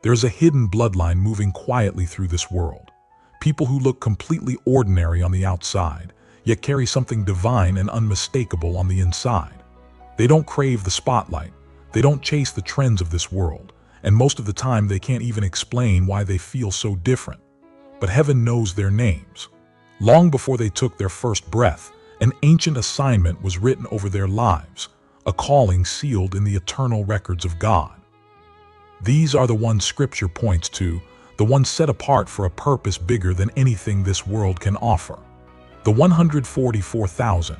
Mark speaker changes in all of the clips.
Speaker 1: There's a hidden bloodline moving quietly through this world. People who look completely ordinary on the outside, yet carry something divine and unmistakable on the inside. They don't crave the spotlight. They don't chase the trends of this world, and most of the time they can't even explain why they feel so different. But heaven knows their names. Long before they took their first breath, an ancient assignment was written over their lives, a calling sealed in the eternal records of God. These are the ones Scripture points to, the ones set apart for a purpose bigger than anything this world can offer. The 144,000.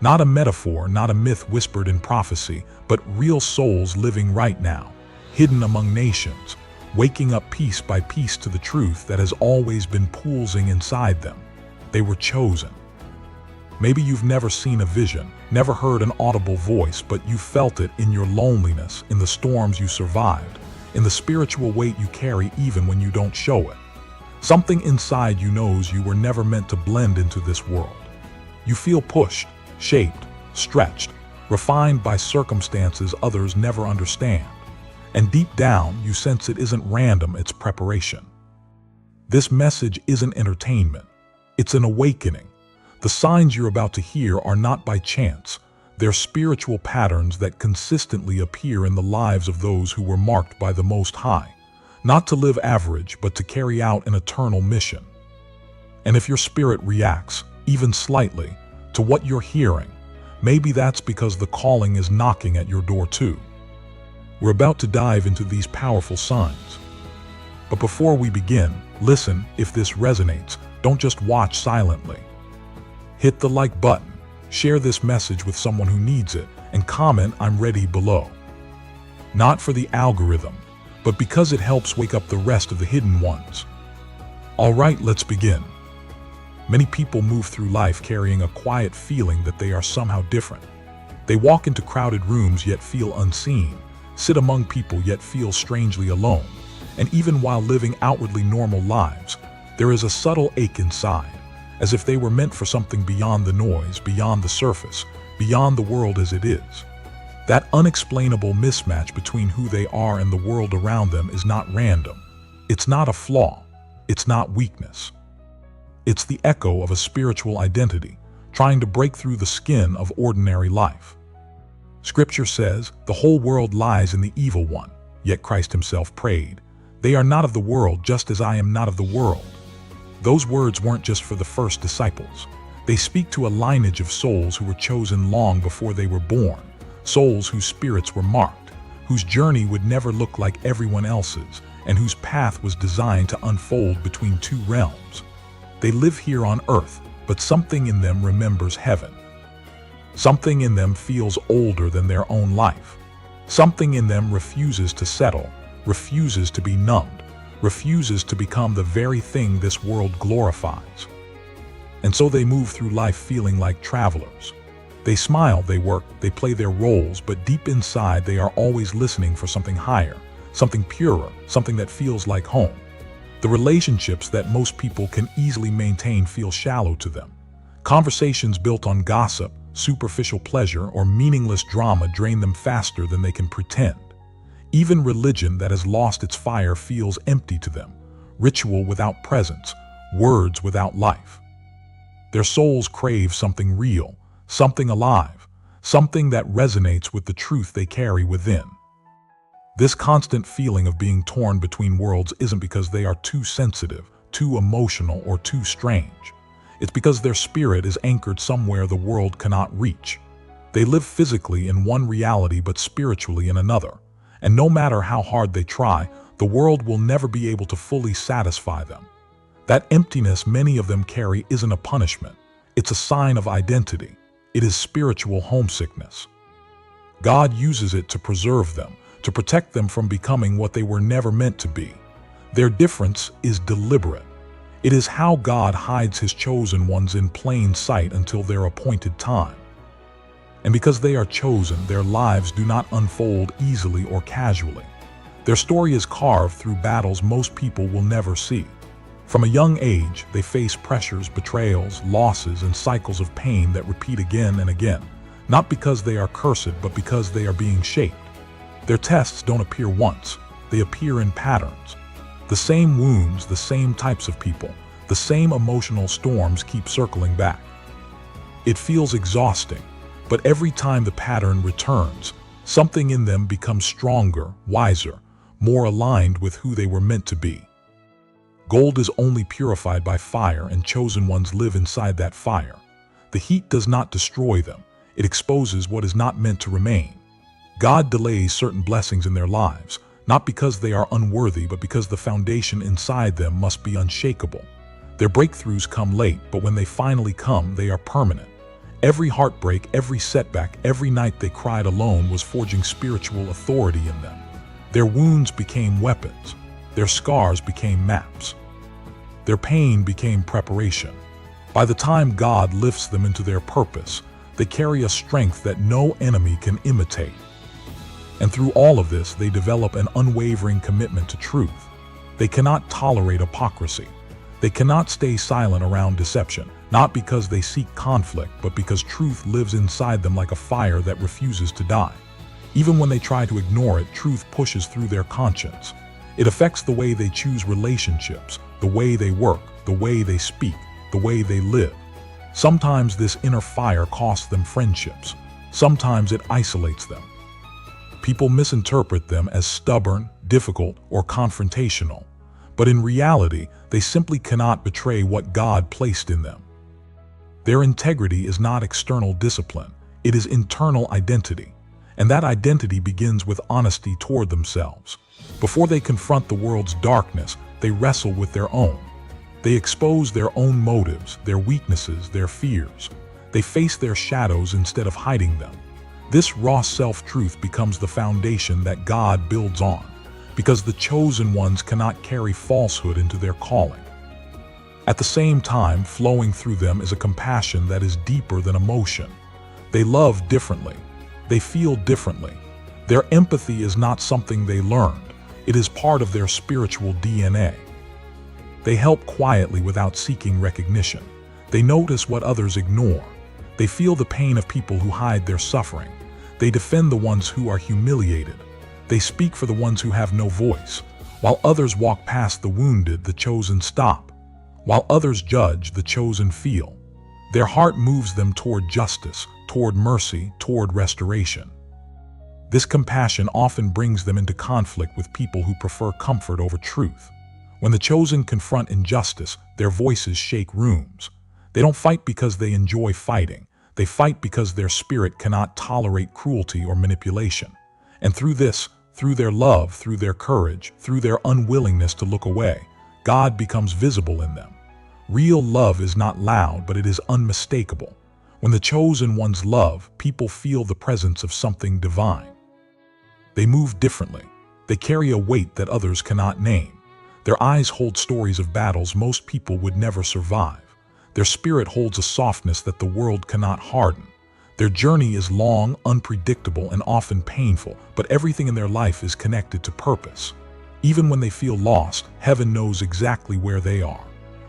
Speaker 1: Not a metaphor, not a myth whispered in prophecy, but real souls living right now, hidden among nations, waking up piece by piece to the truth that has always been pulsing inside them. They were chosen. Maybe you've never seen a vision, never heard an audible voice, but you felt it in your loneliness, in the storms you survived, in the spiritual weight you carry even when you don't show it. Something inside you knows you were never meant to blend into this world. You feel pushed, shaped, stretched, refined by circumstances others never understand. And deep down, you sense it isn't random, it's preparation. This message isn't entertainment. It's an awakening. The signs you're about to hear are not by chance. They're spiritual patterns that consistently appear in the lives of those who were marked by the Most High, not to live average, but to carry out an eternal mission. And if your spirit reacts, even slightly, to what you're hearing, maybe that's because the calling is knocking at your door too. We're about to dive into these powerful signs. But before we begin, listen. If this resonates, don't just watch silently. Hit the like button, share this message with someone who needs it, and comment "I'm ready" below. Not for the algorithm, but because it helps wake up the rest of the hidden ones. Alright, let's begin. Many people move through life carrying a quiet feeling that they are somehow different. They walk into crowded rooms yet feel unseen, sit among people yet feel strangely alone, and even while living outwardly normal lives, there is a subtle ache inside, as if they were meant for something beyond the noise, beyond the surface, beyond the world as it is. That unexplainable mismatch between who they are and the world around them is not random. It's not a flaw. It's not weakness. It's the echo of a spiritual identity, trying to break through the skin of ordinary life. Scripture says, "The whole world lies in the evil one," yet Christ himself prayed, "They are not of the world, just as I am not of the world." Those words weren't just for the first disciples. They speak to a lineage of souls who were chosen long before they were born, souls whose spirits were marked, whose journey would never look like everyone else's, and whose path was designed to unfold between two realms. They live here on earth, but something in them remembers heaven. Something in them feels older than their own life. Something in them refuses to settle, refuses to be numbed, refuses to become the very thing this world glorifies. And so they move through life feeling like travelers. They smile, they work, they play their roles, but deep inside they are always listening for something higher, something purer, something that feels like home. The relationships that most people can easily maintain feel shallow to them. Conversations built on gossip, superficial pleasure, or meaningless drama drain them faster than they can pretend. Even religion that has lost its fire feels empty to them, ritual without presence, words without life. Their souls crave something real, something alive, something that resonates with the truth they carry within. This constant feeling of being torn between worlds isn't because they are too sensitive, too emotional, or too strange. It's because their spirit is anchored somewhere the world cannot reach. They live physically in one reality but spiritually in another. And no matter how hard they try, the world will never be able to fully satisfy them. That emptiness many of them carry isn't a punishment. It's a sign of identity. It is spiritual homesickness. God uses it to preserve them, to protect them from becoming what they were never meant to be. Their difference is deliberate. It is how God hides his chosen ones in plain sight until their appointed time. And because they are chosen, their lives do not unfold easily or casually. Their story is carved through battles most people will never see. From a young age, they face pressures, betrayals, losses, and cycles of pain that repeat again and again, not because they are cursed, but because they are being shaped. Their tests don't appear once. they appear in patterns. The same wounds, the same types of people, the same emotional storms keep circling back. It feels exhausting, but every time the pattern returns, something in them becomes stronger, wiser, more aligned with who they were meant to be. Gold is only purified by fire, and chosen ones live inside that fire. The heat does not destroy them, it exposes what is not meant to remain. God delays certain blessings in their lives, not because they are unworthy, but because the foundation inside them must be unshakable. Their breakthroughs come late, but when they finally come, they are permanent. Every heartbreak, every setback, every night they cried alone was forging spiritual authority in them. Their wounds became weapons. Their scars became maps. Their pain became preparation. By the time God lifts them into their purpose, they carry a strength that no enemy can imitate. And through all of this, they develop an unwavering commitment to truth. They cannot tolerate hypocrisy. They cannot stay silent around deception, not because they seek conflict, but because truth lives inside them like a fire that refuses to die. Even when they try to ignore it, truth pushes through their conscience. It affects the way they choose relationships, the way they work, the way they speak, the way they live. Sometimes this inner fire costs them friendships. Sometimes it isolates them. People misinterpret them as stubborn, difficult, or confrontational. But in reality, they simply cannot betray what God placed in them. Their integrity is not external discipline, it is internal identity. And that identity begins with honesty toward themselves. Before they confront the world's darkness, they wrestle with their own. They expose their own motives, their weaknesses, their fears. They face their shadows instead of hiding them. This raw self-truth becomes the foundation that God builds on, because the chosen ones cannot carry falsehood into their calling. At the same time, flowing through them is a compassion that is deeper than emotion. They love differently. They feel differently. Their empathy is not something they learned. It is part of their spiritual DNA. They help quietly without seeking recognition. They notice what others ignore. They feel the pain of people who hide their suffering. They defend the ones who are humiliated. They speak for the ones who have no voice. While others walk past the wounded, the chosen stop. While others judge, the chosen feel. Their heart moves them toward justice, toward mercy, toward restoration. This compassion often brings them into conflict with people who prefer comfort over truth. When the chosen confront injustice, their voices shake rooms. They don't fight because they enjoy fighting. They fight because their spirit cannot tolerate cruelty or manipulation. And through this, through their love, through their courage, through their unwillingness to look away, God becomes visible in them. Real love is not loud, but it is unmistakable. When the chosen ones love, people feel the presence of something divine. They move differently. They carry a weight that others cannot name. Their eyes hold stories of battles most people would never survive. Their spirit holds a softness that the world cannot harden. Their journey is long, unpredictable, and often painful, but everything in their life is connected to purpose. Even when they feel lost, heaven knows exactly where they are.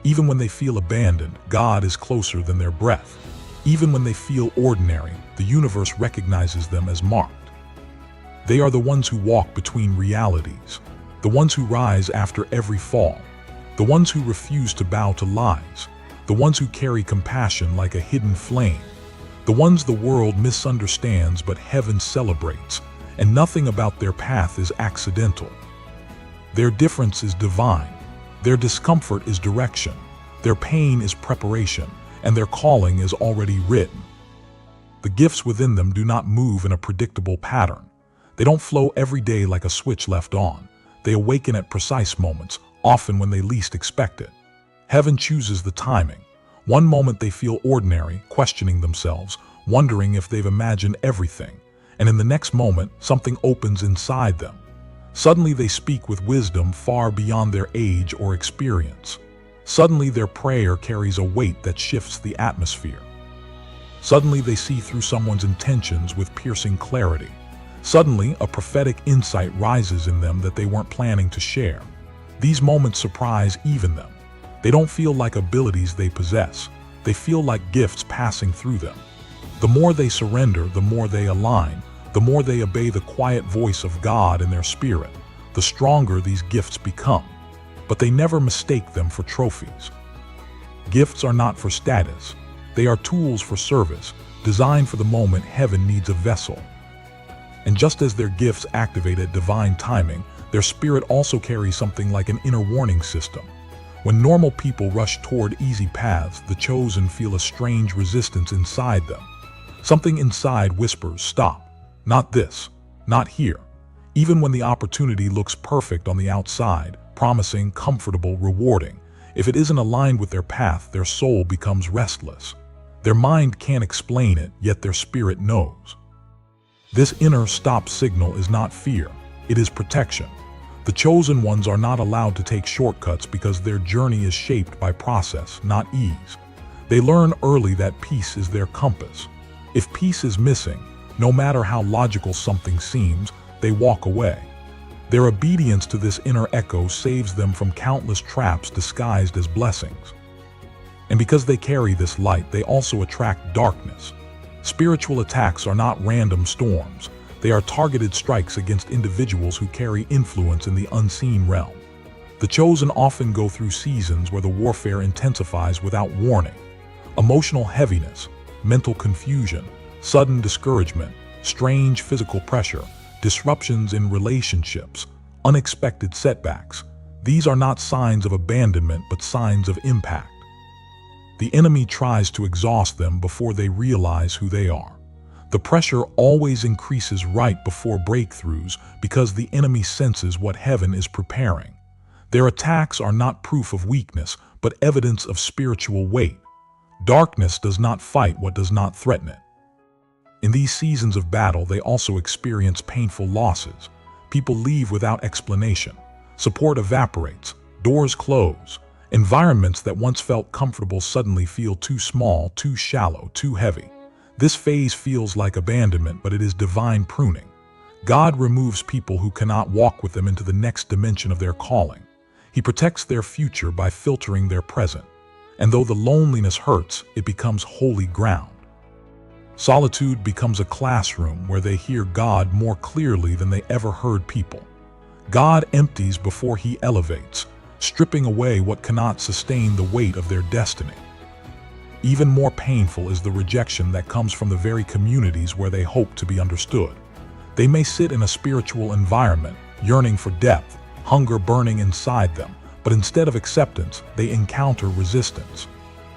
Speaker 1: Even when they feel abandoned, God is closer than their breath. Even when they feel ordinary, the universe recognizes them as marked. They are the ones who walk between realities, the ones who rise after every fall, the ones who refuse to bow to lies, the ones who carry compassion like a hidden flame, the ones the world misunderstands but heaven celebrates, and nothing about their path is accidental. Their difference is divine, their discomfort is direction, their pain is preparation, and their calling is already written. The gifts within them do not move in a predictable pattern. They don't flow every day like a switch left on. They awaken at precise moments, often when they least expect it. Heaven chooses the timing. One moment they feel ordinary, questioning themselves, wondering if they've imagined everything, and in the next moment, something opens inside them. Suddenly they speak with wisdom far beyond their age or experience. Suddenly their prayer carries a weight that shifts the atmosphere. Suddenly they see through someone's intentions with piercing clarity. Suddenly a prophetic insight rises in them that they weren't planning to share. These moments surprise even them. They don't feel like abilities they possess. They feel like gifts passing through them. The more they surrender, the more they align, the more they obey the quiet voice of God in their spirit, the stronger these gifts become. But they never mistake them for trophies. Gifts are not for status. They are tools for service, designed for the moment heaven needs a vessel. And just as their gifts activate at divine timing, their spirit also carries something like an inner warning system. When normal people rush toward easy paths, the chosen feel a strange resistance inside them. Something inside whispers, "Stop. Not this. Not here." Even when the opportunity looks perfect on the outside, promising, comfortable, rewarding, if it isn't aligned with their path, their soul becomes restless. Their mind can't explain it, yet their spirit knows. This inner stop signal is not fear, it is protection. The chosen ones are not allowed to take shortcuts because their journey is shaped by process, not ease. They learn early that peace is their compass. If peace is missing, no matter how logical something seems, they walk away. Their obedience to this inner echo saves them from countless traps disguised as blessings. And because they carry this light, they also attract darkness. Spiritual attacks are not random storms. They are targeted strikes against individuals who carry influence in the unseen realm. The chosen often go through seasons where the warfare intensifies without warning. Emotional heaviness, mental confusion, sudden discouragement, strange physical pressure, disruptions in relationships, unexpected setbacks. These are not signs of abandonment but signs of impact. The enemy tries to exhaust them before they realize who they are. The pressure always increases right before breakthroughs because the enemy senses what heaven is preparing. Their attacks are not proof of weakness, but evidence of spiritual weight. Darkness does not fight what does not threaten it. In these seasons of battle, they also experience painful losses. People leave without explanation. Support evaporates. Doors close. Environments that once felt comfortable suddenly feel too small, too shallow, too heavy. This phase feels like abandonment, but it is divine pruning. God removes people who cannot walk with them into the next dimension of their calling. He protects their future by filtering their present. And though the loneliness hurts, it becomes holy ground. Solitude becomes a classroom where they hear God more clearly than they ever heard people. God empties before He elevates, stripping away what cannot sustain the weight of their destiny. Even more painful is the rejection that comes from the very communities where they hope to be understood. They may sit in a spiritual environment, yearning for depth, hunger burning inside them, but instead of acceptance, they encounter resistance.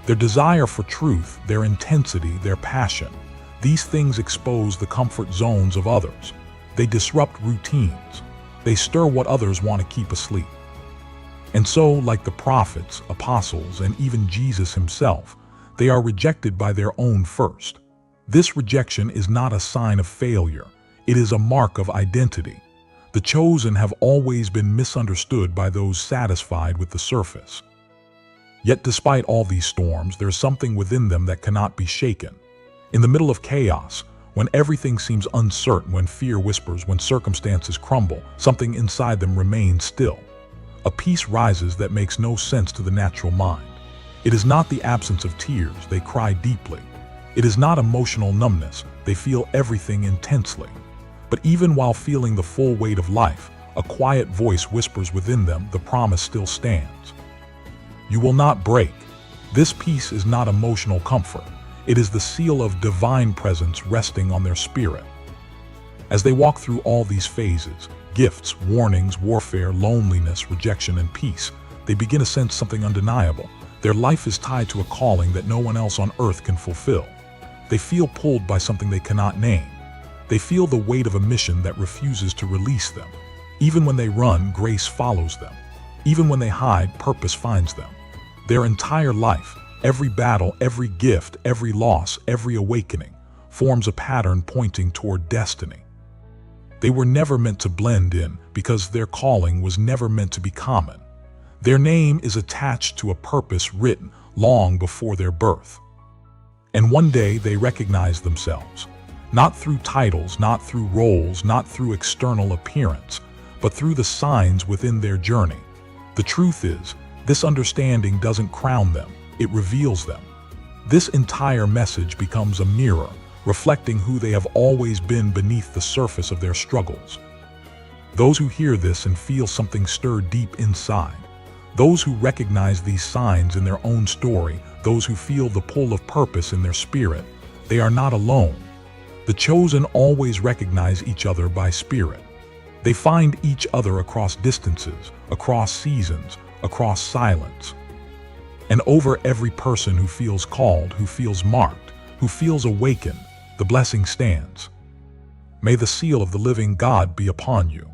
Speaker 1: Their desire for truth, their intensity, their passion, these things expose the comfort zones of others. They disrupt routines. They stir what others want to keep asleep. And so, like the prophets, apostles, and even Jesus himself, they are rejected by their own first. This rejection is not a sign of failure. It is a mark of identity. The chosen have always been misunderstood by those satisfied with the surface. Yet despite all these storms, there is something within them that cannot be shaken. In the middle of chaos, when everything seems uncertain, when fear whispers, when circumstances crumble, something inside them remains still. A peace rises that makes no sense to the natural mind. It is not the absence of tears, they cry deeply. It is not emotional numbness, they feel everything intensely. But even while feeling the full weight of life, a quiet voice whispers within them, the promise still stands. You will not break. This peace is not emotional comfort. It is the seal of divine presence resting on their spirit. As they walk through all these phases, gifts, warnings, warfare, loneliness, rejection, and peace, they begin to sense something undeniable. Their life is tied to a calling that no one else on earth can fulfill. They feel pulled by something they cannot name. They feel the weight of a mission that refuses to release them. Even when they run, grace follows them. Even when they hide, purpose finds them. Their entire life, every battle, every gift, every loss, every awakening, forms a pattern pointing toward destiny. They were never meant to blend in because their calling was never meant to be common. Their name is attached to a purpose written long before their birth. And one day they recognize themselves, not through titles, not through roles, not through external appearance, but through the signs within their journey. The truth is, this understanding doesn't crown them, it reveals them. This entire message becomes a mirror, reflecting who they have always been beneath the surface of their struggles. Those who hear this and feel something stir deep inside, those who recognize these signs in their own story, those who feel the pull of purpose in their spirit, they are not alone. The chosen always recognize each other by spirit. They find each other across distances, across seasons, across silence. And over every person who feels called, who feels marked, who feels awakened, the blessing stands. May the seal of the living God be upon you.